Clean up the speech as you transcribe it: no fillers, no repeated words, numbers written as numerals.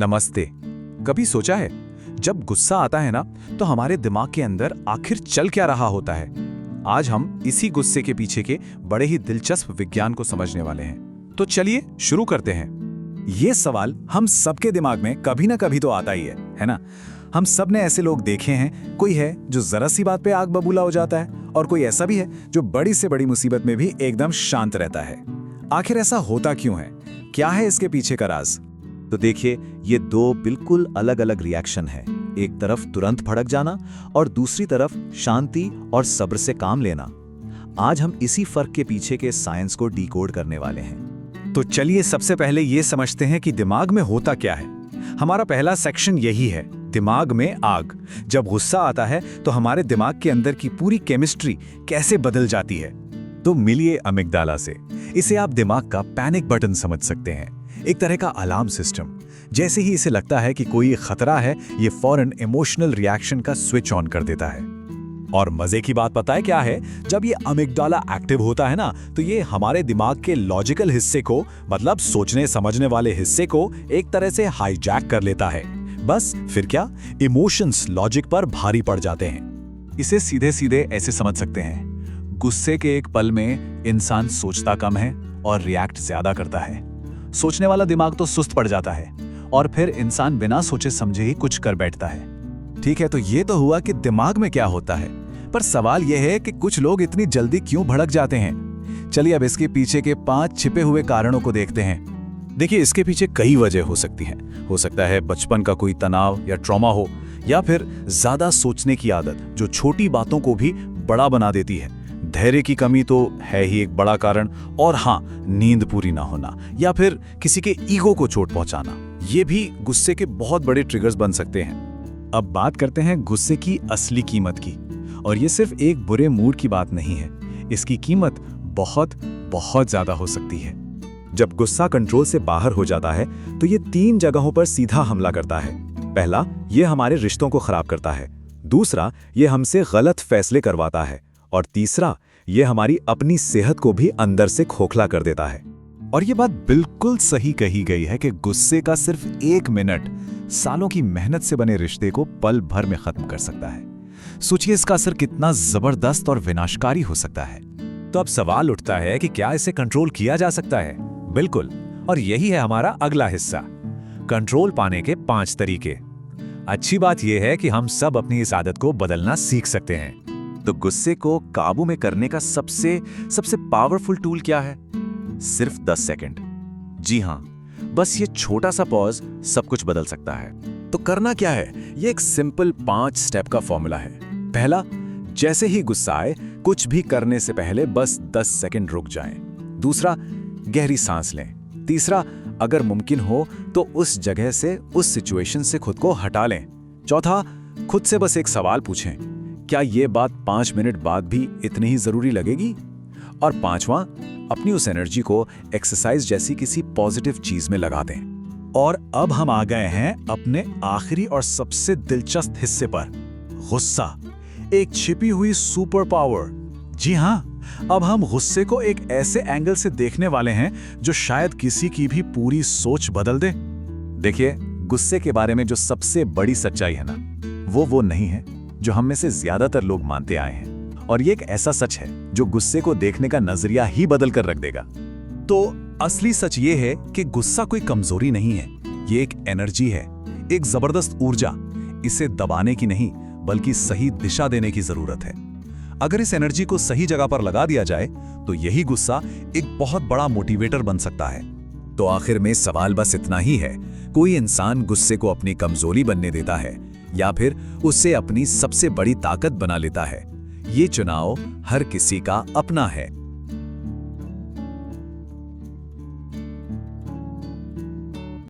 नमस्ते। कभी सोचा है जब गुस्सा आता है ना तो हमारे दिमाग के अंदर आखिर चल क्या रहा होता है। आज हम इसी गुस्से के पीछे के बड़े ही दिलचस्प विज्ञान को समझने वाले हैं। तो चलिए शुरू करते हैं। ये सवाल हम सबके दिमाग में कभी ना कभी तो आता ही है ना। हम सब ने ऐसे लोग देखे हैं, कोई है जो जरा सी बात पे आग बबूला हो जाता है और कोई ऐसा भी है जो बड़ी से बड़ी मुसीबत में भी एकदम शांत रहता है। आखिर ऐसा होता क्यों है? क्या है इसके पीछे का राज? तो देखिए, ये दो बिल्कुल अलग अलग रिएक्शन है। एक तरफ तुरंत भड़क जाना और दूसरी तरफ शांति और सब्र से काम लेना। आज हम इसी फर्क के पीछे के साइंस को डिकोड करने वाले हैं। तो चलिए सबसे पहले ये समझते हैं कि दिमाग में होता क्या है। हमारा पहला सेक्शन यही है, दिमाग में आग। जब गुस्सा आता है तो हमारे दिमाग के अंदर की पूरी केमिस्ट्री कैसे बदल जाती है। तो मिलिए अमिगडाला से। इसे आप दिमाग का पैनिक बटन समझ सकते हैं, एक तरह का अलार्म सिस्टम। जैसे ही इसे लगता है कि कोई खतरा है, ये फौरन इमोशनल रिएक्शन का स्विच ऑन कर देता है। और मजे की बात पता है क्या है? जब ये अमिगडाला एक्टिव होता है ना, तो ये हमारे दिमाग के लॉजिकल हिस्से को, मतलब सोचने समझने वाले हिस्से को एक तरह से हाईजैक कर लेता है। बस फिर क्या, इमोशंस लॉजिक पर भारी पड़ जाते हैं। इसे सीधे सीधे ऐसे समझ सकते हैं, गुस्से के एक पल में इंसान सोचता कम है और रिएक्ट ज्यादा करता है। सोचने वाला दिमाग तो सुस्त पड़ जाता है और फिर इंसान बिना सोचे समझे ही कुछ कर बैठता है। ठीक है, तो ये तो हुआ कि दिमाग में क्या होता है, पर सवाल यह है कि कुछ लोग इतनी जल्दी क्यों भड़क जाते हैं। चलिए अब इसके पीछे के 5 छिपे हुए कारणों को देखते हैं। देखिए, इसके पीछे कई वजह हो सकती हैं। हो सकता है बचपन का कोई तनाव या ट्रॉमा हो, या फिर ज्यादा सोचने की आदत जो छोटी बातों को भी बड़ा बना देती है। धैर्य की कमी तो है ही एक बड़ा कारण, और हाँ, नींद पूरी ना होना या फिर किसी के ईगो को चोट पहुंचाना, ये भी गुस्से के बहुत बड़े ट्रिगर्स बन सकते हैं। अब बात करते हैं गुस्से की असली कीमत की। और ये सिर्फ एक बुरे मूड की बात नहीं है, इसकी कीमत बहुत बहुत ज्यादा हो सकती है। जब गुस्सा कंट्रोल से बाहर हो जाता है तो ये 3 जगहों पर सीधा हमला करता है। पहला, ये हमारे रिश्तों को खराब करता है। दूसरा, ये हमसे गलत फैसले करवाता है। और तीसरा, ये हमारी अपनी सेहत को भी अंदर से खोखला कर देता है। और ये बात बिल्कुल सही कही गई है कि गुस्से का सिर्फ 1 मिनट सालों की मेहनत से बने रिश्ते को पल भर में खत्म कर सकता है। सोचिए इसका असर कितना जबरदस्त और विनाशकारी हो सकता है। तो अब सवाल उठता है कि क्या इसे कंट्रोल किया जा सकता है? बिल्कुल, और यही है हमारा अगला हिस्सा, कंट्रोल पाने के 5 तरीके। अच्छी बात यह है कि हम सब अपनी इस आदत को बदलना सीख सकते हैं। तो गुस्से को काबू में करने का सबसे पावरफुल टूल क्या है? सिर्फ 10 सेकंड। जी हां, बस ये छोटा सा पॉज सब कुछ बदल सकता है। तो करना क्या है? ये एक सिंपल 5 स्टेप का फॉर्मूला है। पहला, जैसे ही गुस्सा आए, कुछ भी करने से पहले बस 10 सेकंड रुक जाएं। दूसरा, गहरी सांस लें। तीसरा, अगर मुमकिन हो तो उस जगह से, उस सिचुएशन से खुद को हटा लें। चौथा, खुद से बस एक सवाल पूछें, क्या ये बात 5 मिनट बाद भी इतनी ही जरूरी लगेगी? और 5वां, अपनी उस एनर्जी को एक्सरसाइज जैसी किसी पॉजिटिव चीज में लगा दें। और अब हम आ गए हैं अपने आखिरी और सबसे दिलचस्प हिस्से पर, गुस्सा, एक छिपी हुई सुपर पावर। जी हां, अब हम गुस्से को एक ऐसे एंगल से देखने वाले हैं जो शायद किसी की भी पूरी सोच बदल दे। देखिए, गुस्से के बारे में जो सबसे बड़ी सच्चाई है ना, वो नहीं है जो हम में से ज्यादातर लोग मानते आए हैं। और ये एक ऐसा सच है जो गुस्से को देखने का नजरिया ही बदल कर रख देगा। तो असली सच ये है कि गुस्सा कोई कमजोरी नहीं है, ये एक एनर्जी है, एक जबरदस्त ऊर्जा। इसे दबाने की नहीं, बल्कि सही दिशा देने की जरूरत है। अगर इस एनर्जी को सही जगह पर लगा दिया जाए तो यही गुस्सा एक बहुत बड़ा मोटिवेटर बन सकता है। तो आखिर में सवाल बस इतना ही है, कोई इंसान गुस्से को अपनी कमजोरी बनने देता है या फिर उससे अपनी सबसे बड़ी ताकत बना लेता है? ये चुनाव हर किसी का अपना है।